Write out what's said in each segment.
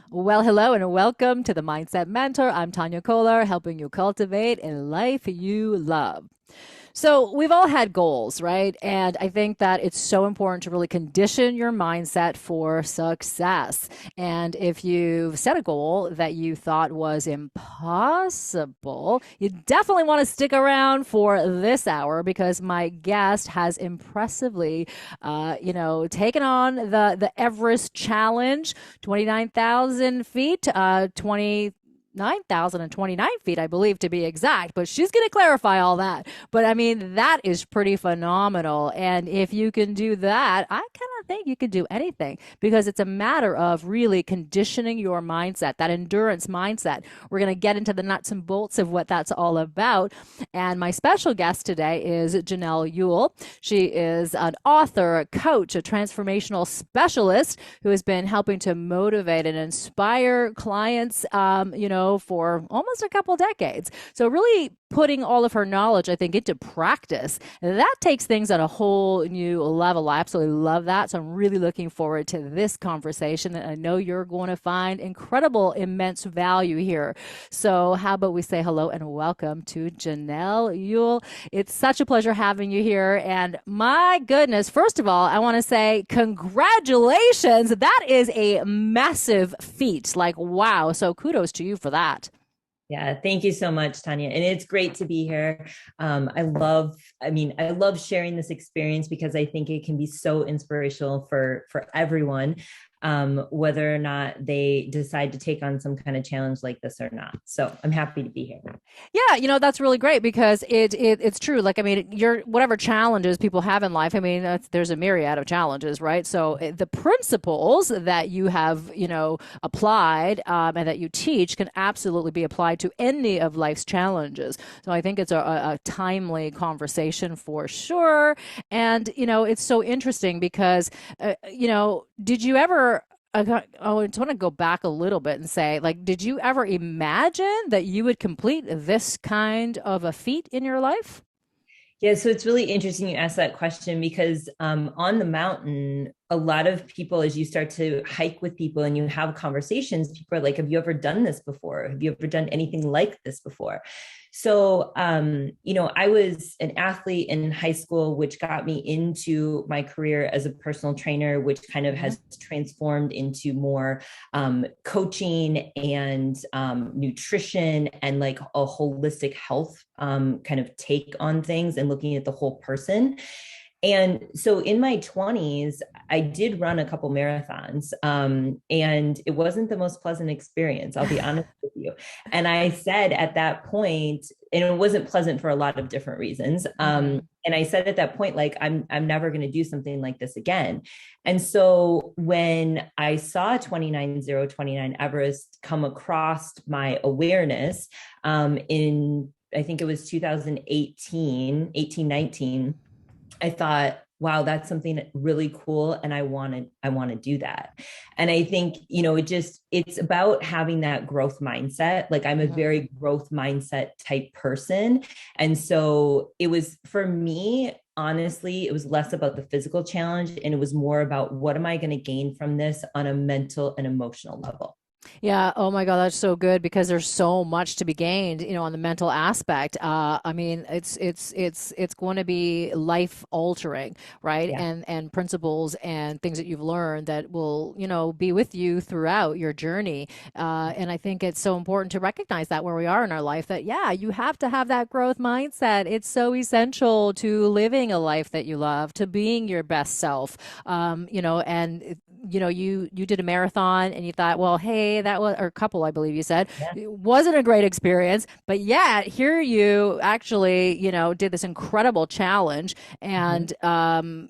Well, hello and welcome to the Mindset Mentor. I'm Tania Kolar, helping you cultivate a life you love. So, we've all had goals, right? And I think that it's so important to really condition your mindset for success. And if you've set a goal that you thought was impossible, you definitely want to stick around for this hour because my guest has impressively, taken on the Everest challenge, 29,000 feet, 9,029 feet, I believe, to be exact, but she's going to clarify all that. But I mean, that is pretty phenomenal. And if you can do that, I kind of think you can do anything because it's a matter of really conditioning your mindset, that endurance mindset. We're going to get into the nuts and bolts of what that's all about. And my special guest today is Janelle Yule. She is an author, a coach, a transformational specialist who has been helping to motivate and inspire clients, for almost a couple decades. So really putting all of her knowledge, I think, into practice. And that takes things on a whole new level. I absolutely love that. So I'm really looking forward to this conversation. And I know you're going to find incredible, immense value here. So how about we say hello and welcome to Janelle Yule. It's such a pleasure having you here. And my goodness, first of all, I want to say congratulations. That is a massive feat. Like, wow. So kudos to you for that. Yeah, thank you so much, Tanya. And it's great to be here. I love sharing this experience because I think it can be so inspirational for everyone, whether or not they decide to take on some kind of challenge like this or not. So I'm happy to be here. Yeah, that's really great because it's true. Like, I mean, your whatever challenges people have in life. I mean, there's a myriad of challenges, right? So the principles that you have, applied and that you teach can absolutely be applied to any of life's challenges. So I think it's a timely conversation for sure. And it's so interesting because, did you ever I just want to go back a little bit and say, like, did you ever imagine that you would complete this kind of a feat in your life? Yeah, so it's really interesting you ask that question because on the mountain, a lot of people, as you start to hike with people and you have conversations, people are like, have you ever done this before? Have you ever done anything like this before? So, I was an athlete in high school, which got me into my career as a personal trainer, which kind of has transformed into more coaching and nutrition and like a holistic health kind of take on things and looking at the whole person. And so in my 20s, I did run a couple marathons, and it wasn't the most pleasant experience, I'll be honest with you. And I said at that point, and it wasn't pleasant for a lot of different reasons. And I said at that point, like, I'm never going to do something like this again. And so when I saw 29029 Everest come across my awareness in, I think it was 2018, 19, I thought, wow, that's something really cool. And I want to do that. And I think, it's about having that growth mindset. Like, I'm a very growth mindset type person. And so it was, for me, honestly, it was less about the physical challenge and it was more about what am I going to gain from this on a mental and emotional level. Yeah. Oh my God, that's so good because there's so much to be gained, on the mental aspect. I mean, it's going to be life altering, right? Yeah. And principles and things that you've learned that will, be with you throughout your journey. And I think it's so important to recognize that where we are in our life, that yeah, you have to have that growth mindset. It's so essential to living a life that you love, to being your best self. And you did a marathon and you thought, well, hey, that was, or a couple, I believe you said, Yeah. it wasn't a great experience, but yet here you actually, did this incredible challenge and,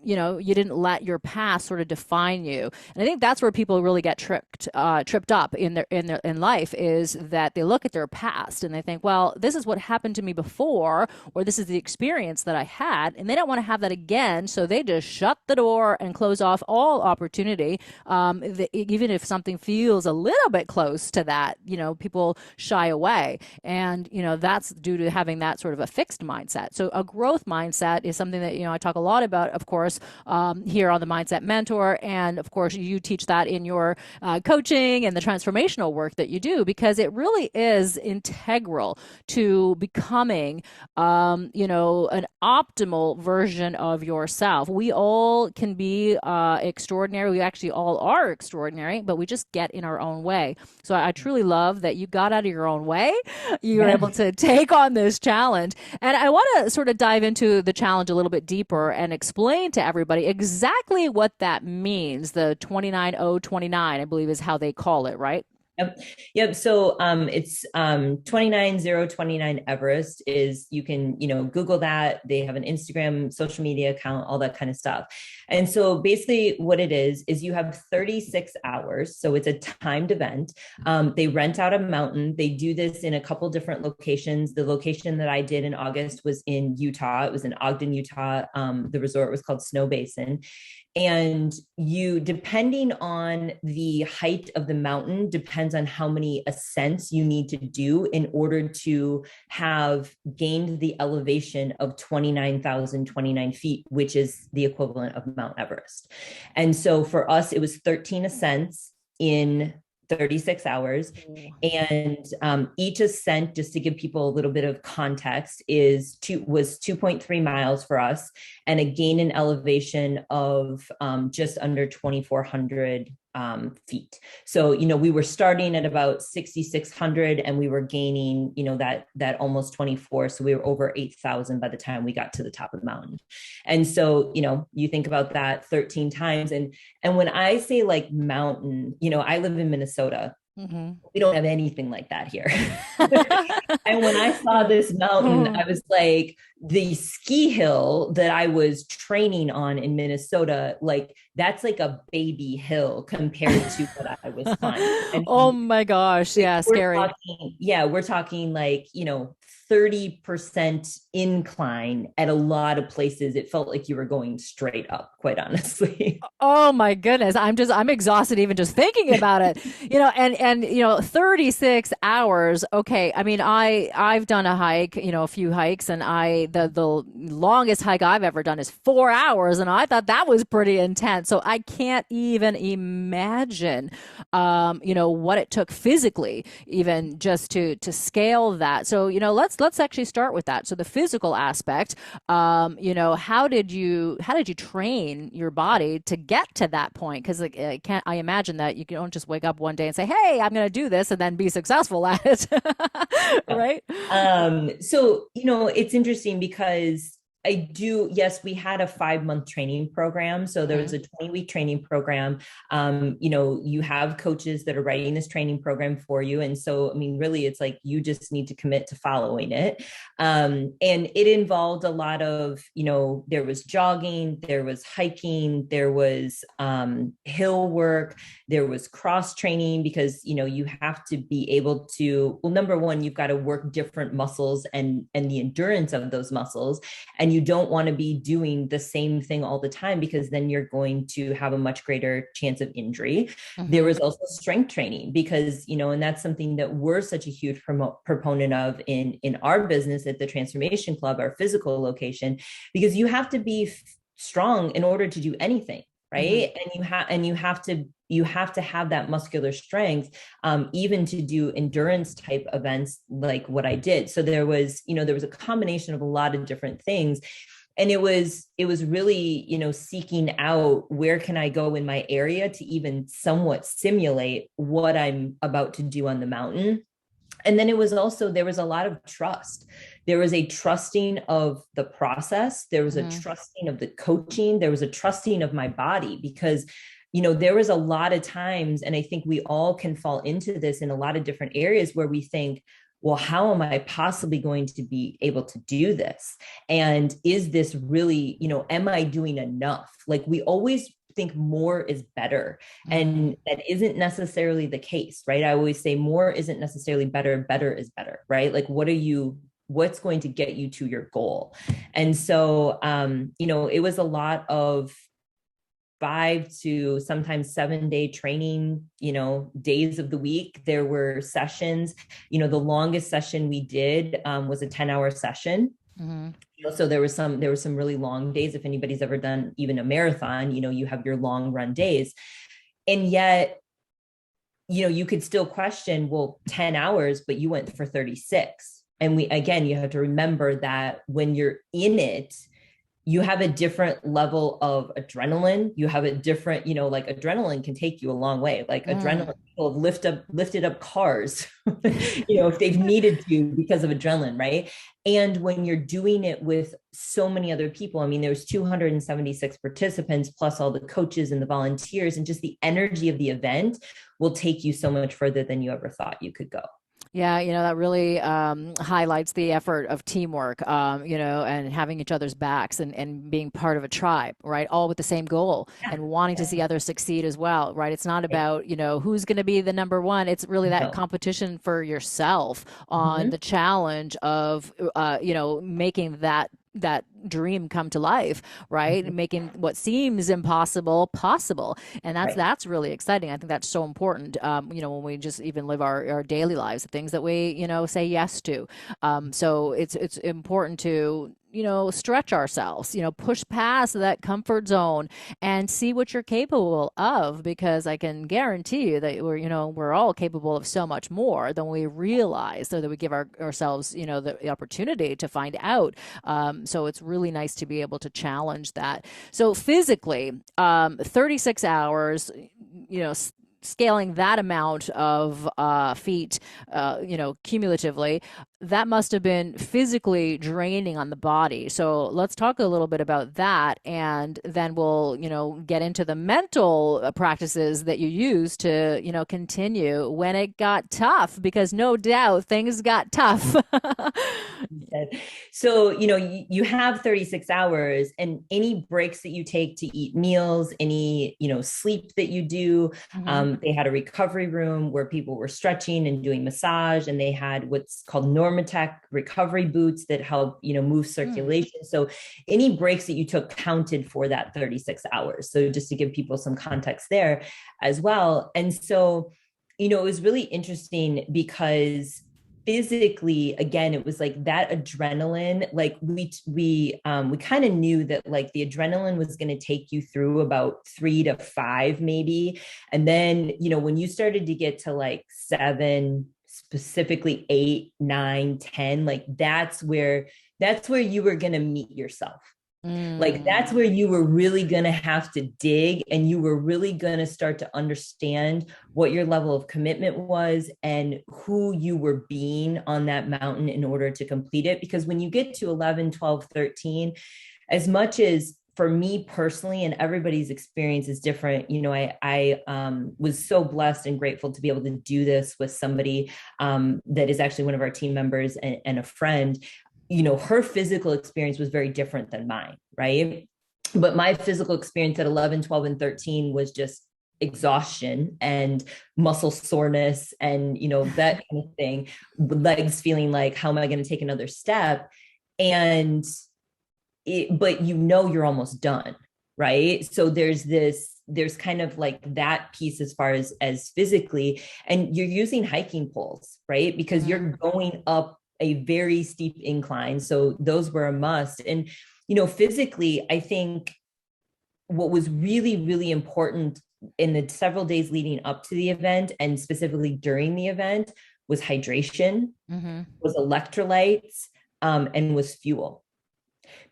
you didn't let your past sort of define you. And I think that's where people really get tripped up in life, is that they look at their past and they think, well, this is what happened to me before, or this is the experience that I had, and they don't want to have that again. So they just shut the door and close off all opportunity even if something feels a little bit close to that, people shy away. And, that's due to having that sort of a fixed mindset. So a growth mindset is something that, I talk a lot about, of course, here on the Mindset Mentor. And of course, you teach that in your coaching and the transformational work that you do, because it really is integral to becoming, an optimal version of yourself. We all can be extraordinary. We actually all are extraordinary, but we just get in our own way. So I truly love that you got out of your own way. You're able to take on this challenge. And I want to sort of dive into the challenge a little bit deeper and explain to everybody exactly what that means. The 29029, I believe, is how they call it, right? Yep. Yep. So it's 29029 Everest is, you can, Google that. They have an Instagram, social media account, all that kind of stuff. And so basically what it is you have 36 hours. So it's a timed event. They rent out a mountain. They do this in a couple different locations. The location that I did in August was in Utah. It was in Ogden, Utah. The resort was called Snow Basin. And you, depending on the height of the mountain, depends on how many ascents you need to do in order to have gained the elevation of 29,029 feet, which is the equivalent of Mount Everest. And so for us, it was 13 ascents in 36 hours. And each ascent, just to give people a little bit of context, was 2.3 miles for us, and a gain in elevation of just under 2,400 feet. So, we were starting at about 6,600 and we were gaining, that almost 24. So we were over 8,000 by the time we got to the top of the mountain. And so, you think about that 13 times. And when I say like mountain, I live in Minnesota. Mm-hmm. We don't have anything like that here. And when I saw this mountain, I was like, the ski hill that I was training on in Minnesota, like that's like a baby hill compared to what I was climbing. Oh my gosh. Yeah. Scary. We're talking like, 30% incline at a lot of places. It felt like you were going straight up, quite honestly. Oh my goodness. I'm exhausted even just thinking about it, and 36 hours. Okay. I mean, I've done a hike, a few hikes, and the longest hike I've ever done is 4 hours. And I thought that was pretty intense. So I can't even imagine, what it took physically, even just to scale that. So, let's actually start with that. So the physical aspect, how did you train your body to get to that point? Because I imagine that you don't just wake up one day and say, hey, I'm going to do this and then be successful at it. Right. So, it's interesting because yes, we had a 5-month training program. So there was a 20-week training program. You have coaches that are writing this training program for you. And so, I mean, really, it's like, you just need to commit to following it. And it involved a lot of, there was jogging, there was hiking, there was hill work, there was cross training, because, you have to be able to, well, number one, you've got to work different muscles and the endurance of those muscles. And you don't want to be doing the same thing all the time, because then you're going to have a much greater chance of injury. Mm-hmm. There was also strength training, because, and that's something that we're such a huge proponent of in our business at the Transformation Club, our physical location, because you have to be strong in order to do anything. Right. Mm-hmm. And you have to have that muscular strength, even to do endurance type events like what I did. So there was a combination of a lot of different things. And it was really, seeking out, where can I go in my area to even somewhat simulate what I'm about to do on the mountain. And then there was a lot of trust. There was a trusting of the process. There was a trusting of the coaching. There was a trusting of my body, because, there was a lot of times, and I think we all can fall into this in a lot of different areas, where we think, well, how am I possibly going to be able to do this? And is this really, am I doing enough? Like, we always think more is better. And that isn't necessarily the case, right? I always say more isn't necessarily better. Better is better, right? Like, what's going to get you to your goal? And so, it was a lot of 5 to sometimes 7 day training, days of the week. There were sessions, the longest session we did was a 10-hour session. Mm-hmm. So there was some really long days. If anybody's ever done even a marathon, you have your long run days. And yet, you could still question, well, 10 hours, but you went for 36. And you have to remember that when you're in it, you have a different level of adrenaline. You have a different, like adrenaline can take you a long way. Like adrenaline will have lifted up cars, if they've needed to because of adrenaline, right? And when you're doing it with so many other people, I mean, there's 276 participants plus all the coaches and the volunteers, and just the energy of the event will take you so much further than you ever thought you could go. Yeah, that really highlights the effort of teamwork, and having each other's backs and being part of a tribe, right? All with the same goal and wanting to see others succeed as well, right? It's not about, who's going to be the number one. It's really that competition for yourself on the challenge of, making that dream come to life, right? Making what seems impossible possible. And that's really exciting. I think that's so important, when we just even live our daily lives, the things that we, say yes to. So it's important to, stretch ourselves, push past that comfort zone and see what you're capable of, because I can guarantee you that we're all capable of so much more than we realize, so that we give ourselves, the opportunity to find out. So it's really nice to be able to challenge that. So physically, 36 hours, scaling that amount of feet, cumulatively, that must have been physically draining on the body. So let's talk a little bit about that, and then we'll, get into the mental practices that you use to, continue when it got tough, because no doubt things got tough. So, you have 36 hours, and any breaks that you take to eat meals, any, sleep that you do, they had a recovery room where people were stretching and doing massage, and they had what's called Normatec recovery boots that help, move circulation. So any breaks that you took counted for that 36 hours. So just to give people some context there as well. And so, it was really interesting because physically, again, it was like that adrenaline, like we kind of knew that like the adrenaline was going to take you through about 3 to 5 maybe. And then, when you started to get to like 7, specifically 8, 9, 10, like that's where you were going to meet yourself. Like that's where you were really going to have to dig, and you were really going to start to understand what your level of commitment was and who you were being on that mountain in order to complete it. Because when you get to 11, 12, 13, as much as for me personally, and everybody's experience is different, I was so blessed and grateful to be able to do this with somebody that is actually one of our team members and a friend. Her physical experience was very different than mine, right? But my physical experience at 11, 12, and 13 was just exhaustion and muscle soreness and, that kind of thing, legs feeling like, how am I going to take another step? But you're almost done, right? So there's kind of like that piece as far as physically, and you're using hiking poles, right? Because you're going up a very steep incline. So those were a must. And, physically, I think what was really, really important in the several days leading up to the event, and specifically during the event, was hydration, was electrolytes, and was fuel.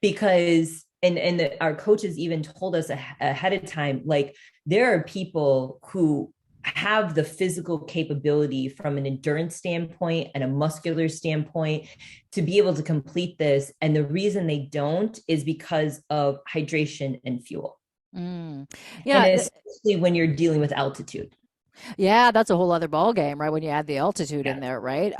Because, our coaches even told us ahead of time, like there are people who have the physical capability from an endurance standpoint and a muscular standpoint to be able to complete this. And the reason they don't is because of hydration and fuel. Yeah. And especially when you're dealing with altitude. Yeah, that's a whole other ball game, right? When you add the altitude in Yeah. there, right?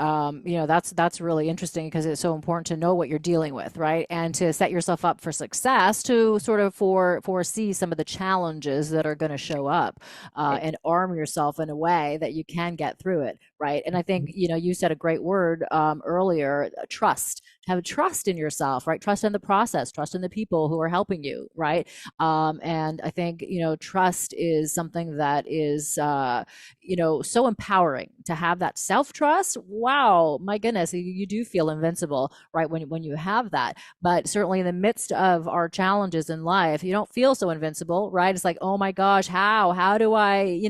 That's really interesting because it's so important to know what you're dealing with, right? And to set yourself up for success, to sort of foresee some of the challenges that are going to show up, Right. and arm yourself in a way that you can get through it, right? And I think you said a great word earlier: trust. Have trust in yourself, right? Trust in the process, trust in the people who are helping you, right? And I think trust is something that is so empowering to have that self trust. Wow, my goodness, you do feel invincible, right? When you have that. But certainly in the midst of our challenges in life, you don't feel so invincible, right? It's like, oh my gosh, how do I,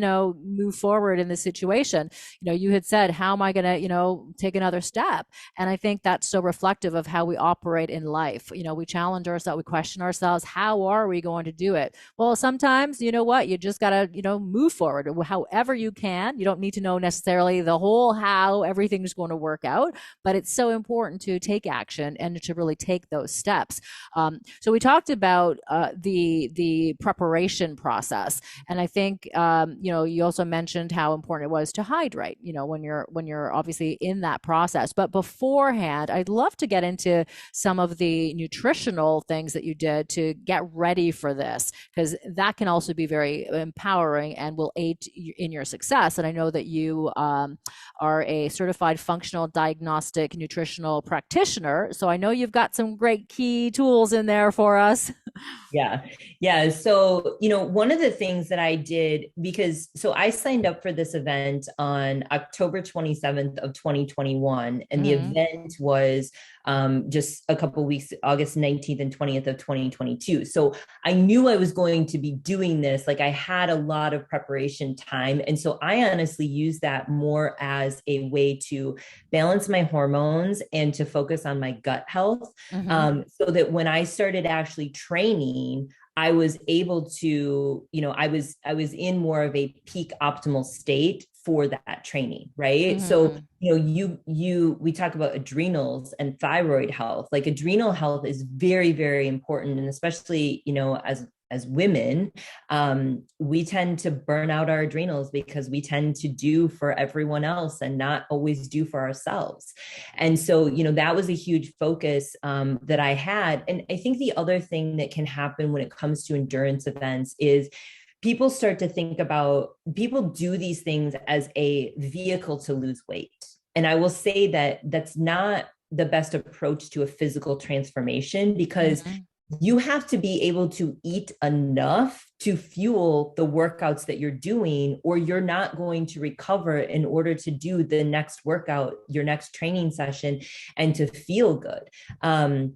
move forward in this situation? You had said, how am I going to, take another step? And I think that's so reflective of how we operate in life. We challenge ourselves, we question ourselves, how are we going to do it? Well, sometimes, you know what, you just got to, move forward however you can. You don't need to know necessarily the whole how everything's going to work out, but it's so important to take action and to really take those steps. So we talked about the preparation process, and I think you also mentioned how important it was to hydrate. When you're obviously in that process, but beforehand, I'd love to get into some of the nutritional things that you did to get ready for this, because that can also be very empowering and will aid in your success. And I know that you are a certified functional diagnostic nutritional practitioner. So I know you've got some great key tools in there for us. Yeah. Yeah. So, one of the things that I did, because so I signed up for this event on October 27th of 2021, and the Mm-hmm. event was just a couple weeks, August 19th and 20th of 2022. So I knew I was going to be doing this. Like I had a lot of preparation time. And so I honestly used that more as a way to balance my hormones and to focus on my gut health, Mm-hmm. so that when I started actually training, I was able to, I was in more of a peak optimal state for that training, right? So, Mm-hmm. we talk about adrenals and thyroid health. Like adrenal health is very, very important, and especially, as women, we tend to burn out our adrenals because we tend to do for everyone else and not always do for ourselves. And so, that was a huge focus that I had. And I think the other thing that can happen when it comes to endurance events is people do these things as a vehicle to lose weight. And I will say that that's not the best approach to a physical transformation, because Mm-hmm. you have to be able to eat enough to fuel the workouts that you're doing, or you're not going to recover in order to do the next workout, your next training session, and to feel good. And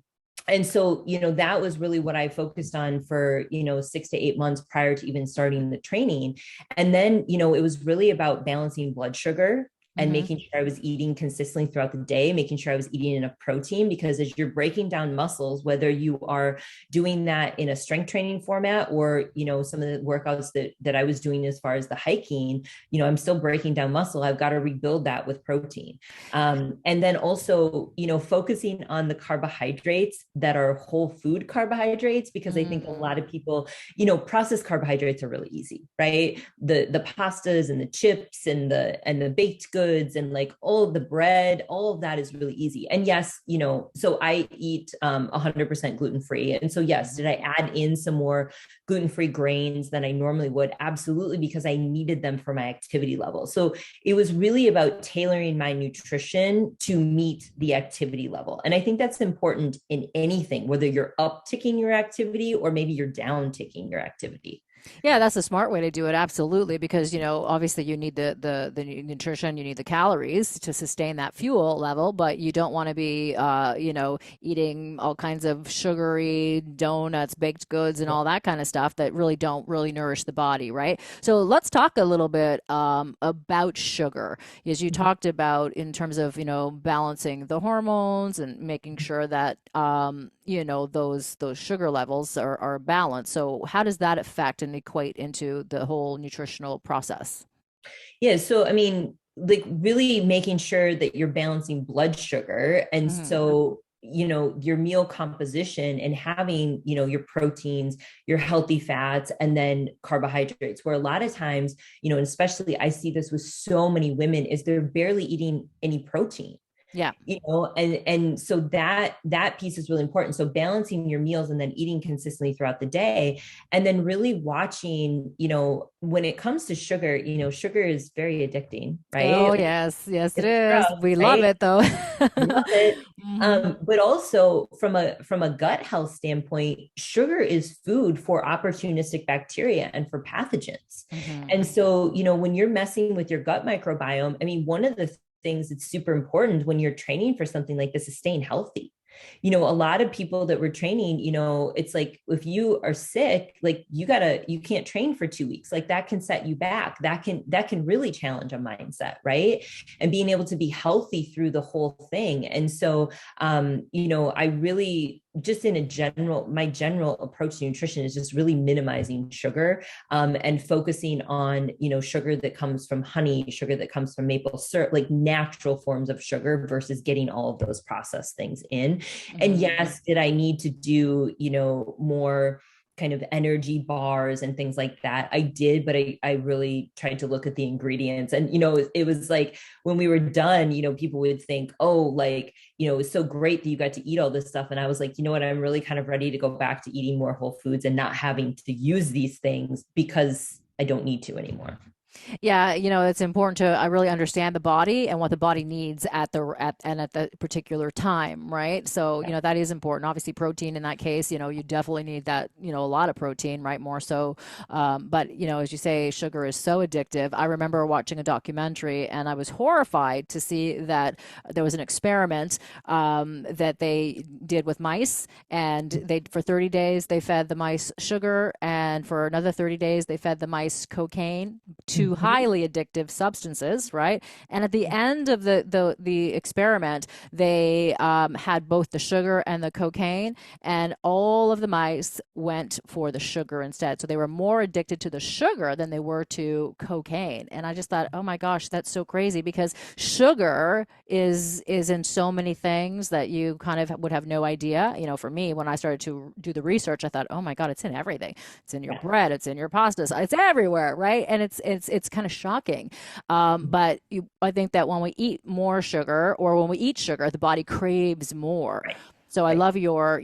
so, that was really what I focused on for, 6 to 8 months prior to even starting the training. And then, it was really about balancing blood sugar and Mm-hmm. making sure I was eating consistently throughout the day, making sure I was eating enough protein, because as you're breaking down muscles, whether you are doing that in a strength training format or, some of the workouts that I was doing as far as the hiking, I'm still breaking down muscle. I've got to rebuild that with protein. And then also, focusing on the carbohydrates that are whole food carbohydrates, because I think a Mm-hmm. lot of people, processed carbohydrates are really easy, right? The pastas and the chips and the baked goods and like all of the bread, all of that is really easy. And yes, so I eat 100% gluten free. And so, yes, did I add in some more gluten free grains than I normally would? Absolutely, because I needed them for my activity level. So it was really about tailoring my nutrition to meet the activity level. And I think that's important in anything, whether you're upticking your activity or maybe you're down ticking your activity. Yeah, that's a smart way to do it. Absolutely, because obviously you need the nutrition, you need the calories to sustain that fuel level, but you don't want to be eating all kinds of sugary donuts, baked goods, and all that kind of stuff that really don't really nourish the body, right? So let's talk a little bit about sugar, as you talked about in terms of balancing the hormones and making sure that those sugar levels are balanced. So how does that affect and equate into the whole nutritional process? Yeah. So, I mean, like really making sure that you're balancing blood sugar. And Hmm. so, your meal composition and having, your proteins, your healthy fats, and then carbohydrates, where a lot of times, and especially I see this with so many women, is they're barely eating any protein. Yeah. And so that piece is really important. So balancing your meals and then eating consistently throughout the day, and then really watching, when it comes to sugar, sugar is very addicting, right? Oh, Like, yes. Yes, it it's is. drugs, We love right? it though. Love it. Hmm. But also from a gut health standpoint, sugar is food for opportunistic bacteria and for pathogens. Hmm. And so, when you're messing with your gut microbiome, I mean, one of the things that's super important when you're training for something like this is staying healthy. A lot of people that we're training, it's like if you are sick, like you can't train for 2 weeks. Like that can set you back. That can really challenge a mindset, right? And being able to be healthy through the whole thing. And so, I really just my general approach to nutrition is just really minimizing sugar, and focusing on, sugar that comes from honey, sugar that comes from maple syrup, like natural forms of sugar versus getting all of those processed things in. And Hmm. yes, did I need to do, more kind of energy bars and things like that? I did, but I really tried to look at the ingredients. And, it was like when we were done, people would think, oh, like, it was so great that you got to eat all this stuff. And I was like, you know what, I'm really kind of ready to go back to eating more whole foods and not having to use these things because I don't need to anymore. Yeah, it's important to I really understand the body and what the body needs at the particular time, right? So, that is important. Obviously, protein in that case, you definitely need that, a lot of protein, right? More so. But, as you say, sugar is so addictive. I remember watching a documentary and I was horrified to see that there was an experiment that they did with mice, and they for 30 days they fed the mice sugar, and for another 30 days they fed the mice cocaine, two Mhm. highly addictive substances, right? And at the end of the experiment, they had both the sugar and the cocaine, and all of the mice went for the sugar instead. So they were more addicted to the sugar than they were to cocaine. And I just thought, oh my gosh, that's so crazy, because sugar is in so many things that you kind of would have no idea. For me, when I started to do the research, I thought, oh my God, it's in everything. It's in your Yeah. bread, it's in your pastas, it's everywhere, right? And it's kind of shocking. But I think that when we eat more sugar, or when we eat sugar, the body craves more. Right. So I Right. love your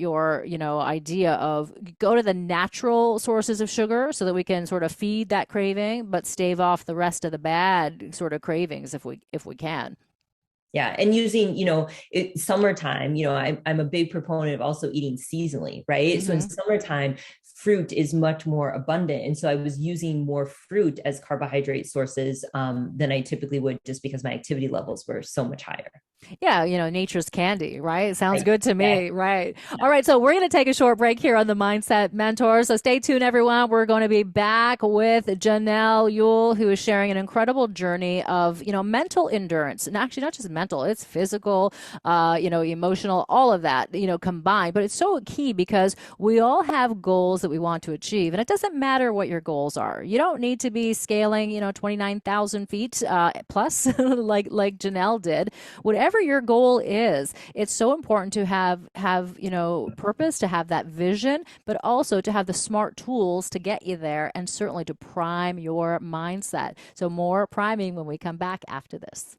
idea of go to the natural sources of sugar so that we can sort of feed that craving, but stave off the rest of the bad sort of cravings if we can. Yeah. And using, summertime, I'm a big proponent of also eating seasonally, right? So in Hmm. summertime, fruit is much more abundant. And so I was using more fruit as carbohydrate sources, than I typically would, just because my activity levels were so much higher. Yeah, nature's candy, right? Sounds Right. good to Yeah. me, right? All right, so we're going to take a short break here on the Mindset Mentor. So stay tuned, everyone. We're going to be back with Janelle Yule, who is sharing an incredible journey of, mental endurance. And actually, not just mental, it's physical, emotional, all of that, combined. But it's so key because we all have goals that we want to achieve. And it doesn't matter what your goals are. You don't need to be scaling, 29,000 feet plus like Janelle did. Whatever your goal is, it's so important to have purpose, to have that vision, but also to have the smart tools to get you there, and certainly to prime your mindset. So more priming when we come back after this.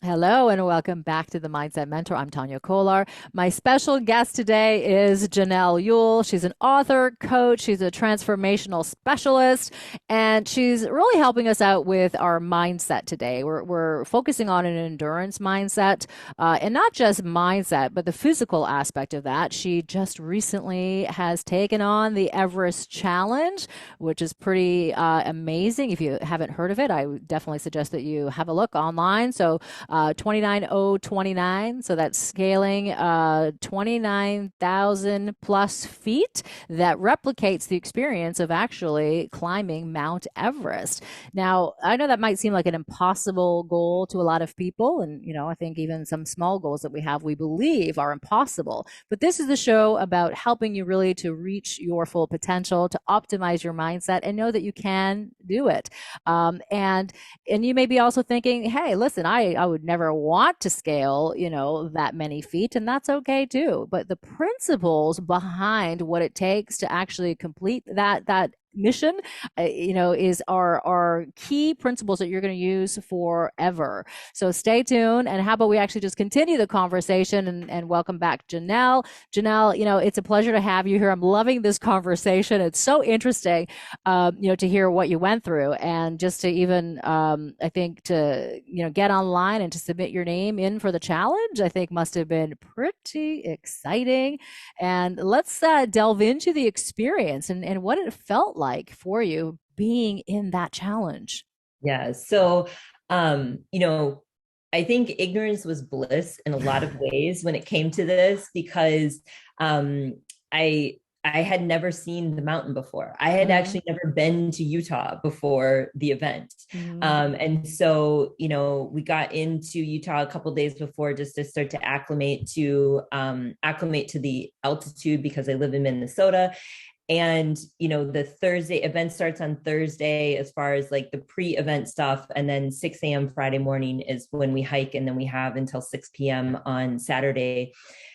Hello and welcome back to the Mindset Mentor. I'm Tania Kolar. My special guest today is Janelle Yule. She's an author, coach, she's a transformational specialist, and she's really helping us out with our mindset today. We're focusing on an endurance mindset, and not just mindset, but the physical aspect of that. She just recently has taken on the Everest Challenge, which is pretty amazing. If you haven't heard of it, I would definitely suggest that you have a look online. So 29029. So that's scaling 29,000 plus feet that replicates the experience of actually climbing Mount Everest. Now, I know that might seem like an impossible goal to a lot of people. And, I think even some small goals that we believe are impossible. But this is the show about helping you really to reach your full potential, to optimize your mindset, and know that you can do it. And you may be also thinking, hey, listen, I would would never want to scale, that many feet, and that's okay too. But the principles behind what it takes to actually complete that mission, is our key principles that you're going to use forever. So stay tuned. And how about we actually just continue the conversation and welcome back Janelle. Janelle, it's a pleasure to have you here. I'm loving this conversation. It's so interesting, to hear what you went through, and just to even, I think to, get online and to submit your name in for the challenge, I think must have been pretty exciting. And let's delve into the experience and what it felt like for you being in that challenge. Yeah. So, I think ignorance was bliss in a lot of ways when it came to this, because I had never seen the mountain before. I had actually never been to Utah before the event. And so, we got into Utah a couple days before just to start to acclimate to the altitude, because I live in Minnesota. And, the Thursday event starts on Thursday as far as like the pre-event stuff. And then 6 a.m. Friday morning is when we hike. And then we have until 6 p.m. on Saturday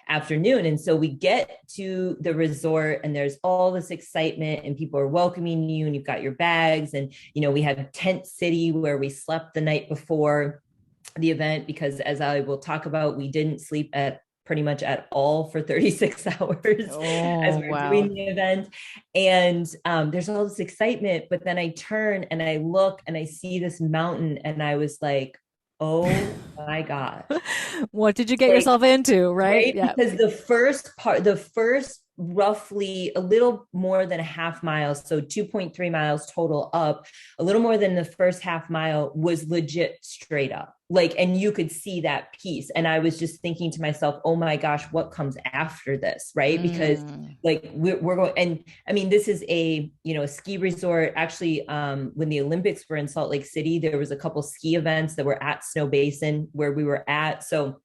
afternoon. And so we get to the resort and there's all this excitement and people are welcoming you and you've got your bags. And, we have Tent City where we slept the night before the event, because as I will talk about, we didn't sleep at pretty much at all for 36 hours as we're doing the event. And there's all this excitement, but then I turn and I look and I see this mountain and I was like, oh my gosh. What did you get yourself into? Right? Yeah. Because the first roughly a little more than a half mile, so 2.3 miles total up, a little more than the first half mile was legit straight up. Like, and you could see that piece. And I was just thinking to myself, oh my gosh, what comes after this? Right. Because like we're going, and I mean, this is a ski resort. Actually, when the Olympics were in Salt Lake City, there was a couple ski events that were at Snow Basin where we were at. So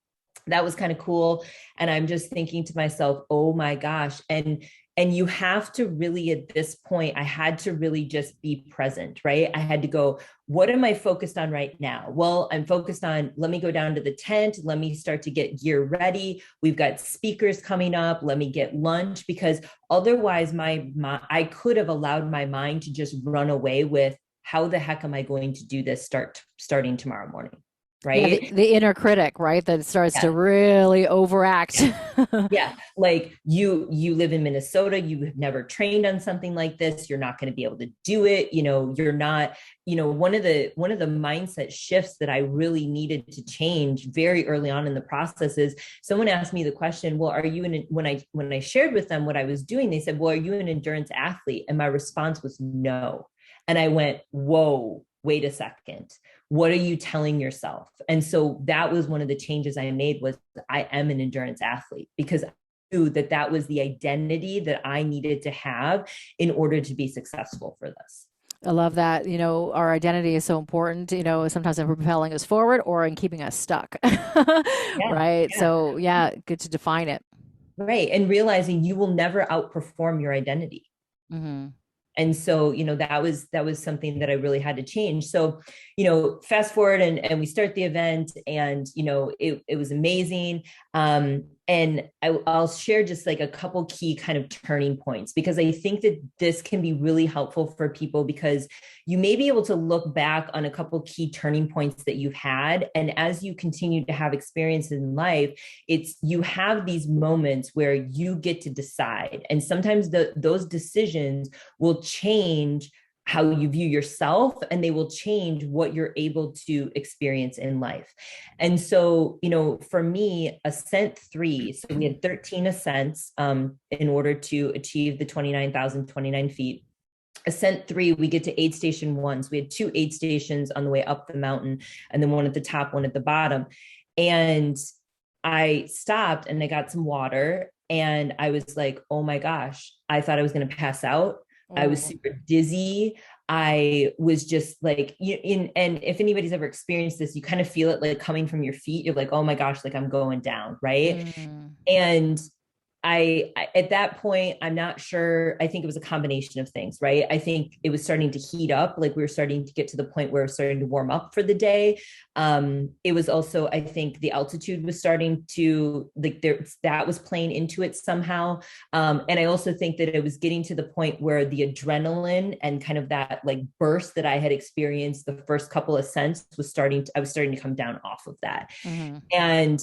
that was kind of cool. And I'm just thinking to myself, oh my gosh. And you have to really, at this point, I had to really just be present, right? I had to go, what am I focused on right now? Well, I'm focused on, let me go down to the tent. Let me start to get gear ready. We've got speakers coming up. Let me get lunch, because otherwise I could have allowed my mind to just run away with, how the heck am I going to do this starting tomorrow morning? Right. Yeah, the inner critic, right? That starts to really overact. Yeah. Like you live in Minnesota, you have never trained on something like this. You're not going to be able to do it. You're not, one of the mindset shifts that I really needed to change very early on in the process is someone asked me the question, well, are you when I shared with them what I was doing, they said, well, are you an endurance athlete? And my response was no. And I went, whoa, wait a second. What are you telling yourself? And so that was one of the changes I made, was I am an endurance athlete, because I knew that was the identity that I needed to have in order to be successful for this. I love that. Our identity is so important, sometimes in propelling us forward or in keeping us stuck. Right. Yeah. So good to define it. Right. And realizing you will never outperform your identity. Mm-hmm. And so, that was something that I really had to change. So, fast forward and we start the event, and, it was amazing. And I'll share just like a couple key kind of turning points, because I think that this can be really helpful for people, because you may be able to look back on a couple key turning points that you've had. And as you continue to have experiences in life, you have these moments where you get to decide. And sometimes those decisions will change how you view yourself, and they will change what you're able to experience in life. And so, for me, Ascent 3, so we had 13 ascents in order to achieve the 29,029 feet. Ascent 3, we get to aid station 1. So we had 2 aid stations on the way up the mountain, and then one at the top, one at the bottom. And I stopped and I got some water, and I was like, oh my gosh, I thought I was going to pass out. I was super dizzy. I was just like, and if anybody's ever experienced this, you kind of feel it like coming from your feet. You're like, oh my gosh, like I'm going down. Right. And at that point, I'm not sure. I think it was a combination of things, right? I think it was starting to heat up. Like we were starting to get to the point where it was starting to warm up for the day. It was also, I think the altitude was starting to like there, that was playing into it somehow. And I also think that it was getting to the point where the adrenaline and kind of that like burst that I had experienced the first couple of ascents I was starting to come down off of that. Mm-hmm. And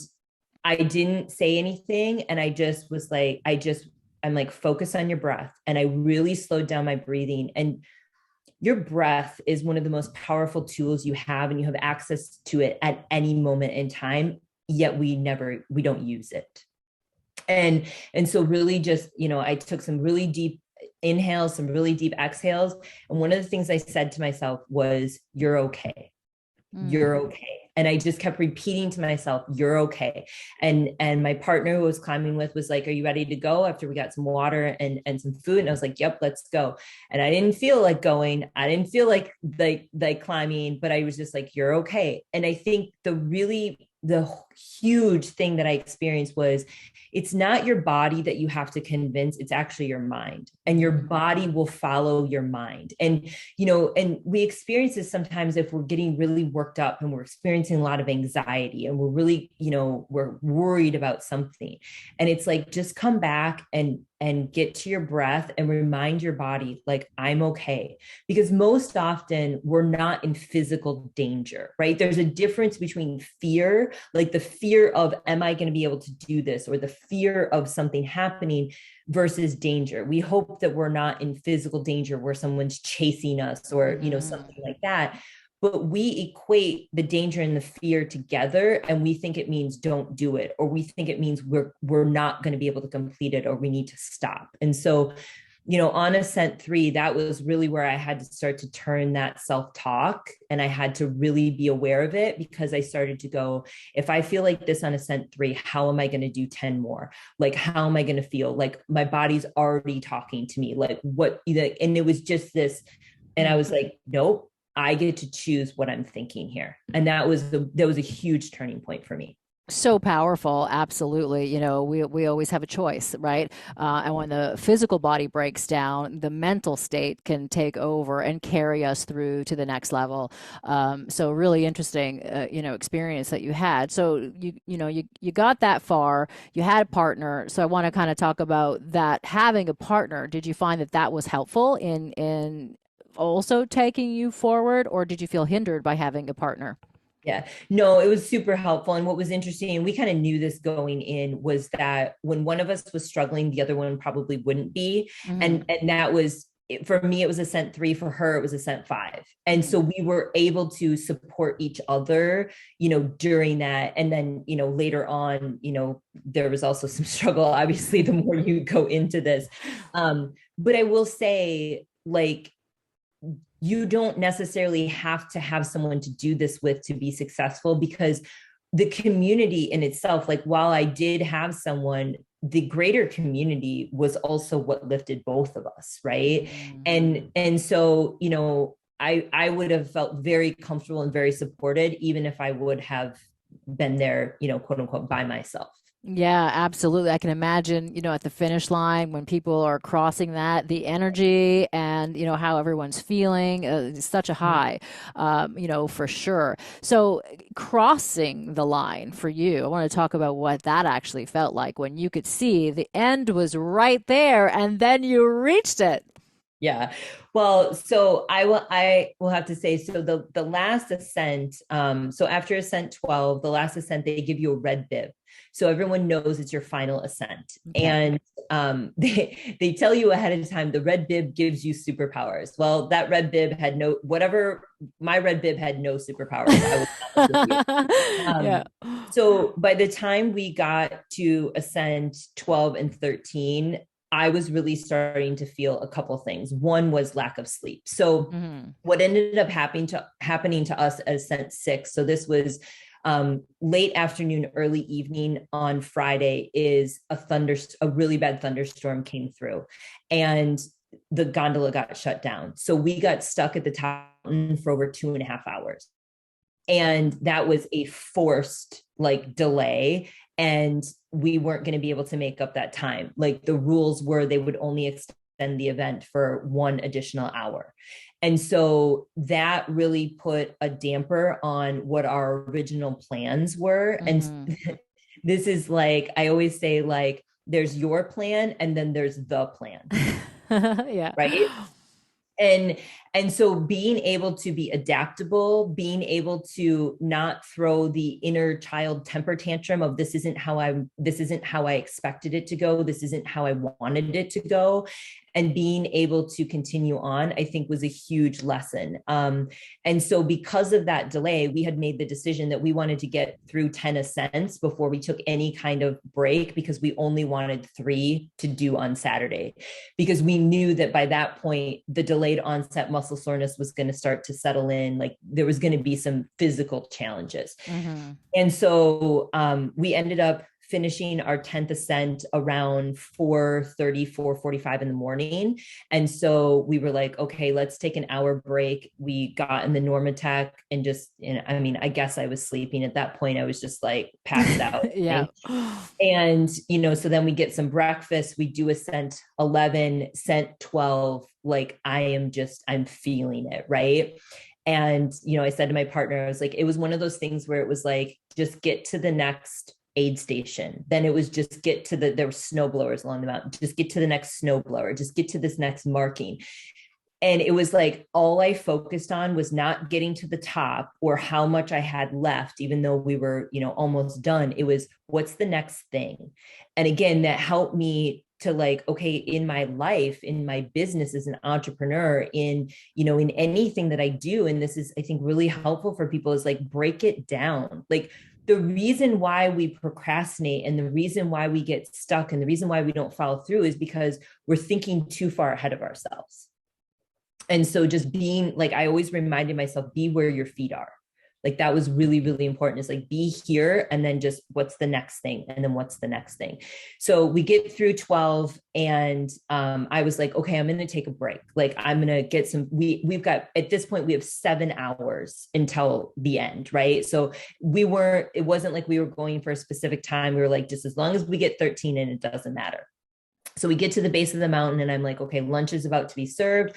I didn't say anything. And I just was like, I'm like, focus on your breath. And I really slowed down my breathing. And your breath is one of the most powerful tools you have, and you have access to it at any moment in time. Yet we don't use it. And so really just, I took some really deep inhales, some really deep exhales. And one of the things I said to myself was, you're okay. You're okay. And I just kept repeating to myself, you're okay. And my partner who I was climbing with was like, are you ready to go? After we got some water and some food. And I was like, yep, let's go. And I didn't feel like going. I didn't feel like climbing, but I was just like, you're okay. And I think the huge thing that I experienced was, it's not your body that you have to convince, it's actually your mind, and your body will follow your mind. And and we experience this sometimes if we're getting really worked up and we're experiencing a lot of anxiety and we're really, we're worried about something. And it's like, just come back and get to your breath and remind your body, like, I'm okay. Because most often we're not in physical danger, right? There's a difference between fear, like the fear of, am I going to be able to do this? Or the fear of something happening, versus danger. We hope that we're not in physical danger where someone's chasing us or, something like that. But we equate the danger and the fear together, and we think it means don't do it, or we think it means we're not going to be able to complete it, or we need to stop. And so, on Ascent 3, that was really where I had to start to turn that self-talk, and I had to really be aware of it, because I started to go, if I feel like this on Ascent 3, how am I going to do 10 more? Like, how am I going to feel? Like, my body's already talking to me. Like, what? And it was just this, and I was like, nope, I get to choose what I'm thinking here. And that was a huge turning point for me. So powerful, absolutely. We always have a choice, right? And when the physical body breaks down, the mental state can take over and carry us through to the next level. So really interesting, experience that you had. So you got that far. You had a partner. So I want to kind of talk about that. Having a partner, did you find that was helpful in also taking you forward, or did you feel hindered by having a partner? Yeah, no, it was super helpful. And what was interesting, and we kind of knew this going in, was that when one of us was struggling, the other one probably wouldn't be. Mm-hmm. And that was, for me, it was Ascent 3. For her, it was Ascent 5. And so we were able to support each other, during that. And then, later on, there was also some struggle, obviously, the more you go into this. But I will say, like, you don't necessarily have to have someone to do this with to be successful, because the community in itself, like, while I did have someone, the greater community was also what lifted both of us, right? And so, I would have felt very comfortable and very supported, even if I would have been there, quote unquote, by myself. Yeah, absolutely. I can imagine, at the finish line when people are crossing that, the energy and, how everyone's feeling, such a high, for sure. So crossing the line for you, I want to talk about what that actually felt like when you could see the end was right there and then you reached it. Yeah. Well, so I will have to say, so the last ascent, so after Ascent 12, the last ascent, they give you a red bib. So everyone knows it's your final ascent. Okay. And they tell you ahead of time, the red bib gives you superpowers. Well, that red bib had my red bib had no superpowers. I was honest with you. Yeah. So by the time we got to Ascent 12 and 13, I was really starting to feel a couple things. One was lack of sleep. So what ended up happening to us as Ascent 6, so this was late afternoon, early evening on Friday, is a really bad thunderstorm came through, and the gondola got shut down. So we got stuck at the top for over 2.5 hours. And that was a forced delay. and we weren't going to be able to make up that time. Like the rules were they would only extend the event for 1 additional hour. And so that really put a damper on what our original plans were. Mm-hmm. And this is like, I always say, like, there's your plan and then there's the plan, Yeah. right? and and so being able to be adaptable, being able to not throw the inner child temper tantrum of this isn't how I expected it to go, this isn't how I wanted it to go, and being able to continue on, I think was a huge lesson. And so because of that delay, we had made the decision that we wanted to get through 10 ascents before we took any kind of break, because we only wanted 3 to do on Saturday, because we knew that by that point, the delayed onset muscle soreness was going to start to settle in. Like there was going to be some physical challenges. Mm-hmm. And so we ended up finishing our 10th ascent around 4:30, 4:45 in the morning. And so we were like, okay, let's take an hour break. We got in the Normatec and just, I mean, I guess I was sleeping at that point. I was just like passed out. Yeah. And, so then we get some breakfast, we do ascent 11, ascent 12. Like I'm feeling it. Right. And, I said to my partner, I was like, it was one of those things where it was like, just get to the next aid station. Then it was just get to there were snow blowers along the mountain, just get to the next snow blower, just get to this next marking. And it was like, all I focused on was not getting to the top or how much I had left, even though we were, almost done. It was, what's the next thing? And again, that helped me to like, okay, in my life, in my business as an entrepreneur, in anything that I do. And this is, I think, really helpful for people, is like, break it down. Like the reason why we procrastinate and the reason why we get stuck and the reason why we don't follow through is because we're thinking too far ahead of ourselves. And so just being like, I always reminded myself, be where your feet are. Like that was really, really important. It's like, be here. And then just what's the next thing? And then what's the next thing? So we get through 12 and I was like, okay, I'm going to take a break. Like I'm going to get some, we've got, at this point, we have 7 hours until the end. Right. So it wasn't like we were going for a specific time. We were like, just as long as we get 13 in, it doesn't matter. So we get to the base of the mountain and I'm like, okay, lunch is about to be served.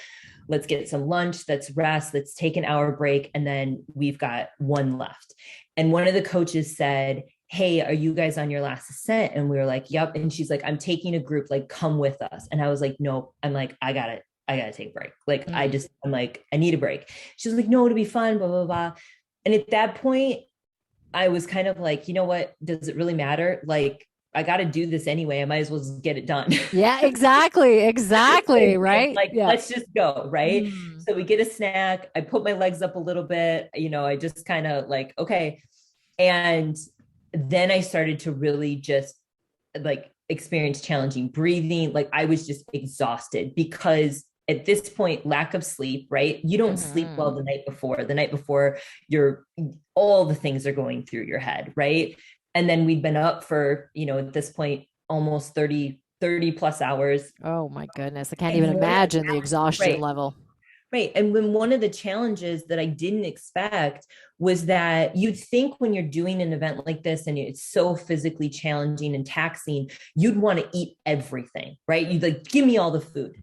Let's get some lunch. Let's rest. Let's take an hour break. And then we've got 1 left. And one of the coaches said, hey, are you guys on your last ascent? And we were like, yep. And she's like, I'm taking a group, like, come with us. And I was like, no, I'm like, I gotta take a break. Like, I'm like, I need a break. She was like, no, it'll be fun, blah, blah, blah. And at that point, I was kind of like, you know what? Does it really matter? Like, I got to do this anyway. I might as well just get it done. Yeah, exactly. Right. Like, yeah. Let's just go. Right. So we get a snack. I put my legs up a little bit, I just kind of like, okay. And then I started to really just like experience challenging breathing. Like I was just exhausted because at this point, lack of sleep, right? You don't sleep well the night before all the things are going through your head. Right. And then we'd been up for, at this point, almost 30 plus hours. Oh my goodness. I can't even imagine the exhaustion level. Right. And when one of the challenges that I didn't expect was that you'd think when you're doing an event like this and it's so physically challenging and taxing, you'd want to eat everything, right? You'd like, give me all the food.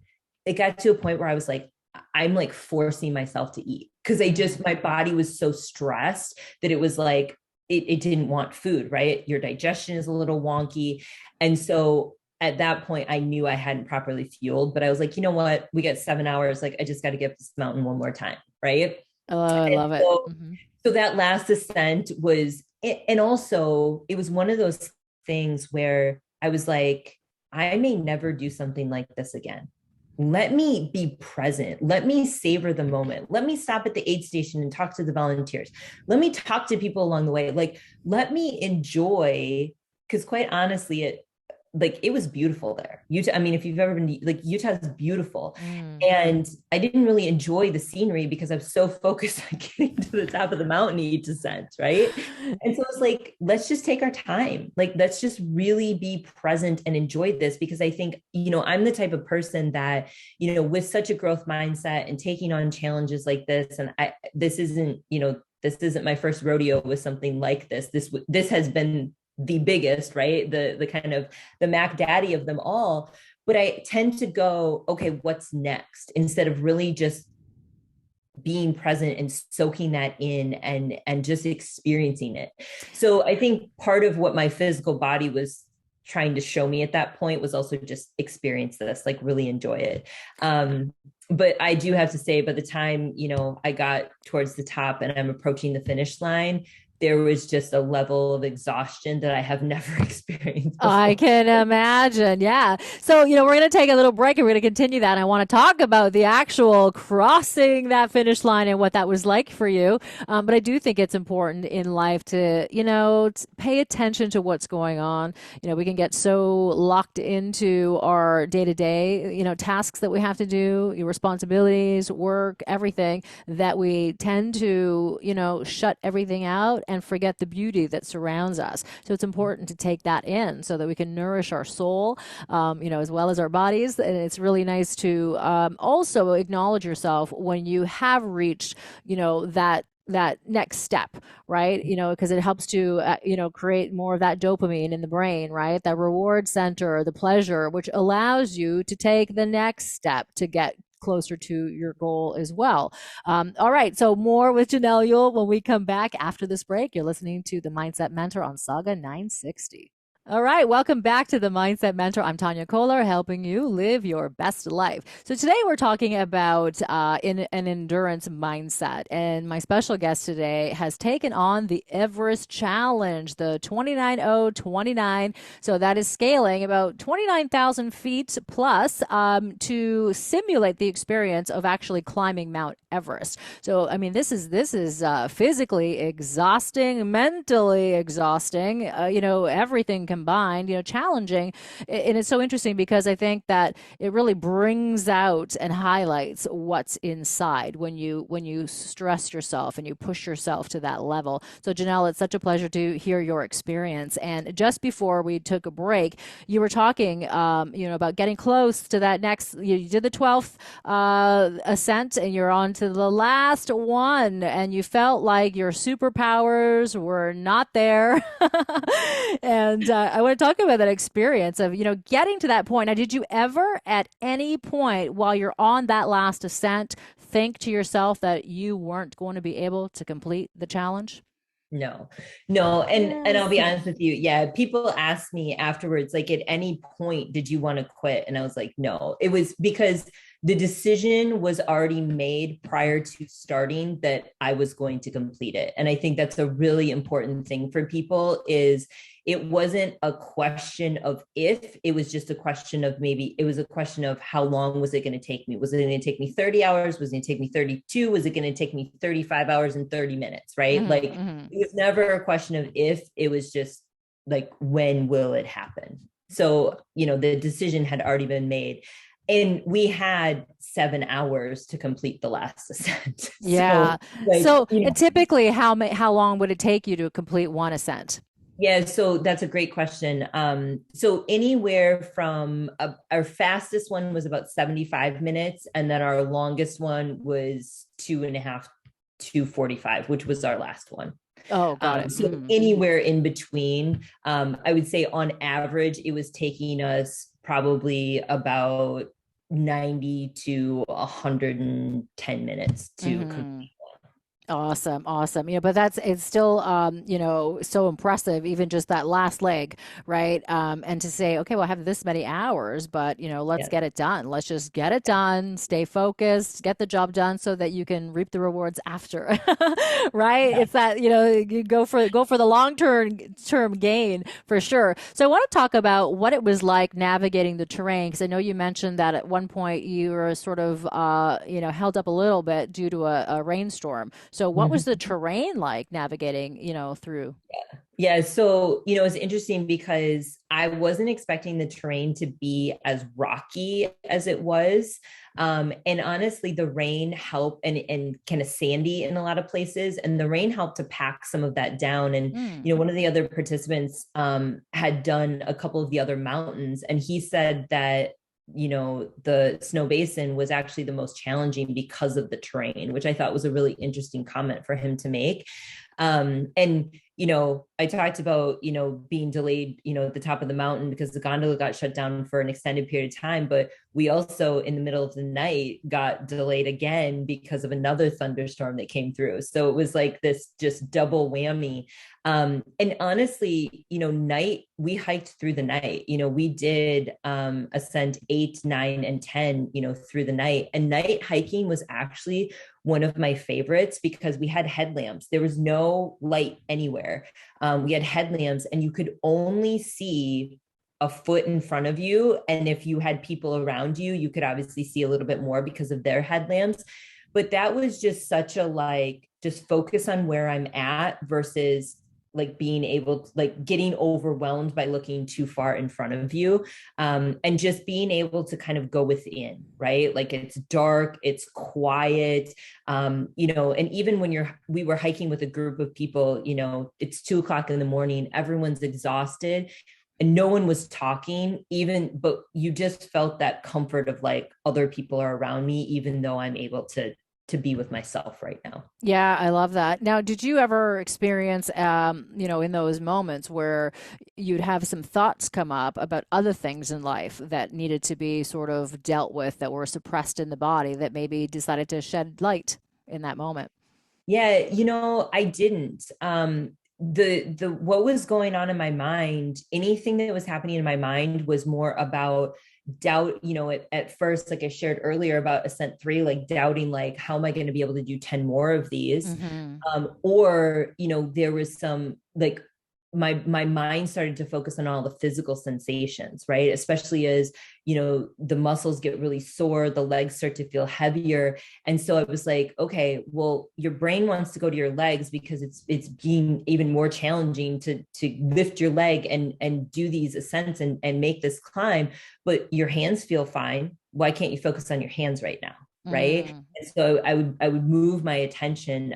It got to a point where I was like, I'm like forcing myself to eat because my body was so stressed that it was like, it didn't want food, right? Your digestion is a little wonky. And so at that point, I knew I hadn't properly fueled, but I was like, you know what? We get 7 hours. Like, I just got to get up this mountain one more time. Right. Oh, I love it. So that last ascent was, and also it was one of those things where I was like, I may never do something like this again. Let me be present. Let me savor the moment. Let me stop at the aid station and talk to the volunteers. Let me talk to people along the way. Like, let me enjoy, because quite honestly, it was beautiful there. Utah, I mean, if you've ever been, like, Utah's beautiful. And I didn't really enjoy the scenery because I was so focused on getting to the top of the mountain each ascent, right? And so it's like, let's just take our time. Like, let's just really be present and enjoy this, because I think, I'm the type of person that, with such a growth mindset and taking on challenges like this, and this isn't my first rodeo with something like this. This has been the biggest, right? The kind of the Mac Daddy of them all. But I tend to go, okay, what's next? Instead of really just being present and soaking that in and just experiencing it. So I think part of what my physical body was trying to show me at that point was also just experience this, like really enjoy it. But I do have to say, by the time, I got towards the top and I'm approaching the finish line, there was just a level of exhaustion that I have never experienced I before. can imagine. Yeah. So, we're going to take a little break and we're going to continue that. And I want to talk about the actual crossing that finish line and what that was like for you. But I do think it's important in life to, pay attention to what's going on. We can get so locked into our day to day, tasks that we have to do, your responsibilities, work, everything, that we tend to, shut everything out and forget the beauty that surrounds us. So it's important to take that in so that we can nourish our soul, as well as our bodies. And it's really nice to also acknowledge yourself when you have reached, that next step, right? Because it helps to, create more of that dopamine in the brain, right? That reward center, the pleasure, which allows you to take the next step to get closer to your goal as well. All right. So more with Janelle Yule when we come back after this break. You're listening to the Mindset Mentor on Saga 960. All right, welcome back to the Mindset Mentor. I'm Tania Kolar, helping you live your best life. So today we're talking about an endurance mindset, and my special guest today has taken on the Everest Challenge, the 29029. So that is scaling about 29,000 feet plus to simulate the experience of actually climbing Mount Everest. So I mean, this is physically exhausting, mentally exhausting. Everything combined, challenging. And it's so interesting because I think that it really brings out and highlights what's inside when you stress yourself and you push yourself to that level. So Janelle, it's such a pleasure to hear your experience. And just before we took a break, you were talking, about getting close to that next. You did the 12th ascent, and you're on to the last one, and you felt like your superpowers were not there. And I want to talk about that experience of, getting to that point. Now, did you ever at any point while you're on that last ascent think to yourself that you weren't going to be able to complete the challenge? No, no. And I'll Yes. be honest with you. Yeah. People ask me afterwards, like, at any point, did you want to quit? And I was like, no, it was because the decision was already made prior to starting that I was going to complete it. And I think that's a really important thing for people is it wasn't a question of if, it was just a question of maybe, it was a question of how long was it going to take me? Was it going to take me 30 hours? Was it going to take me 32? Was it going to take me 35 hours and 30 minutes? Right. Mm-hmm, Like mm-hmm. it was never a question of if, it was just like, when will it happen? So, the decision had already been made. And we had 7 hours to complete the last ascent. Yeah. So, like, So, and typically, how long would it take you to complete one ascent? yeah, so that's a great question. So anywhere from our fastest one was about 75 minutes, and then our longest one was 2.5, 2:45, which was our last one. Oh, got it. So Mm-hmm. anywhere in between, I would say on average, it was taking us probably about 90 to 110 minutes to Mm-hmm. complete. Awesome, awesome. But it's still so impressive, even just that last leg, right? And to say, okay, well, I have this many hours, but let's Yeah. get it done. Let's just get it done, stay focused, get the job done so that you can reap the rewards after. Right? Yeah. It's that, you go for the long term gain for sure. So I want to talk about what it was like navigating the terrain, because I know you mentioned that at one point you were sort of held up a little bit due to a rainstorm. So what was the Mhm. terrain like navigating, through? Yeah, so it's interesting because I wasn't expecting the terrain to be as rocky as it was. And honestly, the rain helped and kind of sandy in a lot of places. And the rain helped to pack some of that down. And, Mm, one of the other participants had done a couple of the other mountains, and he said that the snow basin was actually the most challenging because of the terrain, which I thought was a really interesting comment for him to make. And I talked about, being delayed, at the top of the mountain because the gondola got shut down for an extended period of time. But we also, in the middle of the night, got delayed again because of another thunderstorm that came through. So it was like this just double whammy. And honestly, we hiked through the night. We did Ascent 8, 9, and 10, through the night. And night hiking was actually one of my favorites because we had headlamps. There was no light anywhere. We had headlamps, and you could only see a foot in front of you. And if you had people around you, you could obviously see a little bit more because of their headlamps. But that was just such a just focus on where I'm at versus like being able to getting overwhelmed by looking too far in front of you, and just being able to kind of go within, right? Like it's dark, it's quiet, and even when we were hiking with a group of people, it's 2 o'clock in the morning, everyone's exhausted and no one was talking but you just felt that comfort of like other people are around me, even though I'm able to be with myself right now. Yeah, I love that. Now, did you ever experience, in those moments where you'd have some thoughts come up about other things in life that needed to be sort of dealt with that were suppressed in the body that maybe decided to shed light in that moment? Yeah, I didn't. The what was going on in my mind, anything that was happening in my mind was more about doubt. At first, like I shared earlier about Ascent 3, like doubting, like, how am I going to be able to do 10 more of these? Mm-hmm. Or there was some like my mind started to focus on all the physical sensations, right? Especially as the muscles get really sore, the legs start to feel heavier. And so it was like, okay, well, your brain wants to go to your legs because it's being even more challenging to lift your leg and do these ascents and make this climb, but your hands feel fine. Why can't you focus on your hands right now? Right. Mm. And so I would move my attention.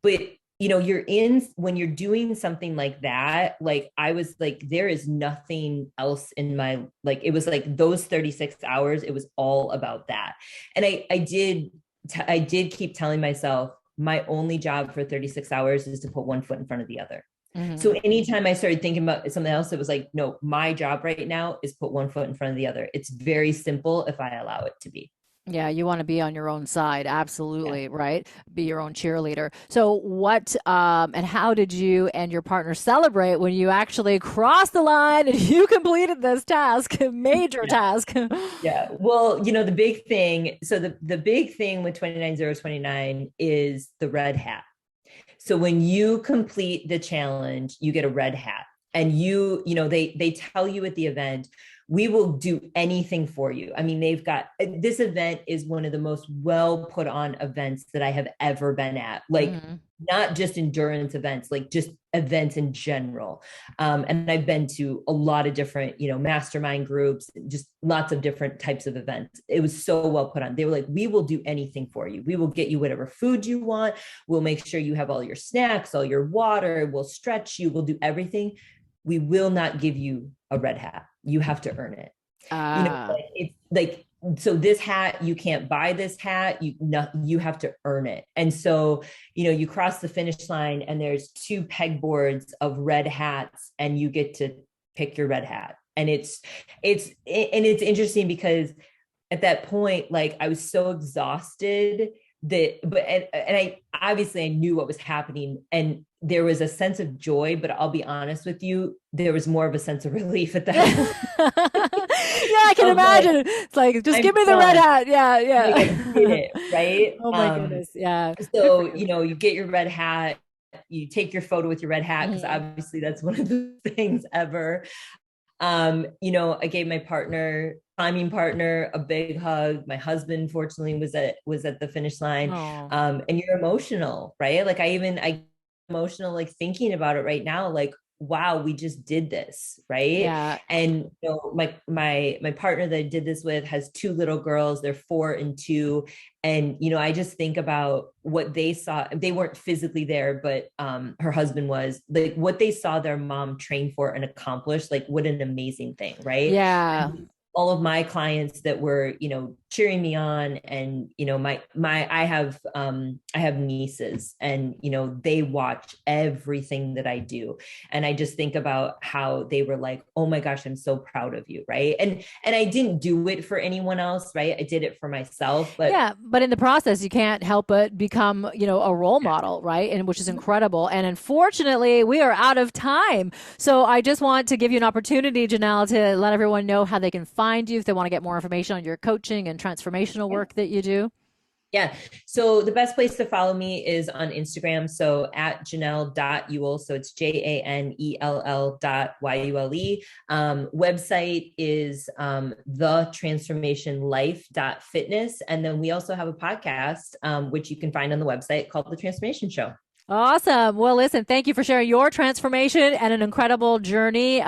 But when you're doing something like that, like I was like, there is nothing else in my, like, it was like those 36 hours, it was all about that. And I did keep telling myself, my only job for 36 hours is to put one foot in front of the other. So Mm-hmm. anytime I started thinking about something else, it was like, no, my job right now is put one foot in front of the other. It's very simple if I allow it to be. Yeah, you want to be on your own side, Yeah. absolutely, right? Be your own cheerleader. So, what and how did you and your partner celebrate when you actually crossed the line and you completed this task, major Yeah. task? Yeah. Well, the big thing, so the big thing with 29029 is the red hat. So when you complete the challenge, you get a red hat. And they tell you at the event, we will do anything for you. I mean, this event is one of the most well put on events that I have ever been at. Like, Hmm. not just endurance events, like just events in general. And I've been to a lot of different, mastermind groups, just lots of different types of events. It was so well put on. They were like, we will do anything for you. We will get you whatever food you want. We'll make sure you have all your snacks, all your water. We'll stretch you. We'll do everything. We will not give you a red hat. You have to earn it. Ah, It's like, so this hat, you can't buy this hat. You have to earn it. And so, you cross the finish line and there's 2 pegboards of red hats and you get to pick your red hat. And it's interesting because at that point, like, I was so exhausted and I obviously I knew what was happening and there was a sense of joy, but I'll be honest with you, there was more of a sense of relief at that yeah, point. I can Of like, imagine. It's like, just I'm give me the red done. hat. Yeah, Like, I did yeah. it, right? Oh my goodness. Yeah, good for So, you. you get your red hat, you take your photo with your red hat, because Mhm. obviously that's one of the things ever. I gave my climbing partner a big hug. My husband, fortunately, was at the finish line. Oh, And you're emotional, right? Like I emotional, like thinking about it right now, like, wow, we just did this, right? yeah. And my partner that I did this with has 2 little girls. They're 4 and 2. And I just think about what they saw. They weren't physically there, but her husband was, like, what they saw their mom train for and accomplish. Like, what an amazing thing, right? Yeah. All of my clients that were, cheering me on. And I have nieces, and they watch everything that I do, and I just think about how they were like, oh my gosh, I'm so proud of you, right? And I didn't do it for anyone else, right? I did it for myself. But Yeah, but in the process, you can't help but become, a role model, right? And which is incredible. And unfortunately, we are out of time. So I just want to give you an opportunity, Janelle, to let everyone know how they can find you if they want to get more information on your coaching and transformational work that you do. Yeah. So the best place to follow me is on Instagram. So at Janelle.Ewell. So it's JANELL.YULE. Website is thetransformationlife.fitness. And then we also have a podcast, which you can find on the website, called The Transformation Show. Awesome. Well, listen, thank you for sharing your transformation and an incredible journey,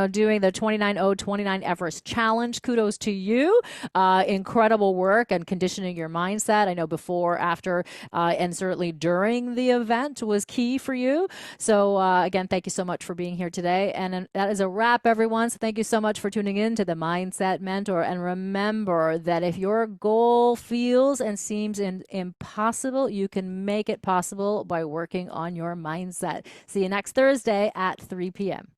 doing the 29 Everest challenge. Kudos to you. Incredible work and conditioning your mindset. I know before, after, and certainly during the event was key for you. So, again, thank you so much for being here today. And that is a wrap, everyone. So thank you so much for tuning in to the Mindset Mentor. And remember that if your goal feels and seems impossible, you can make it possible by working on your mindset. See you next Thursday at 3 p.m.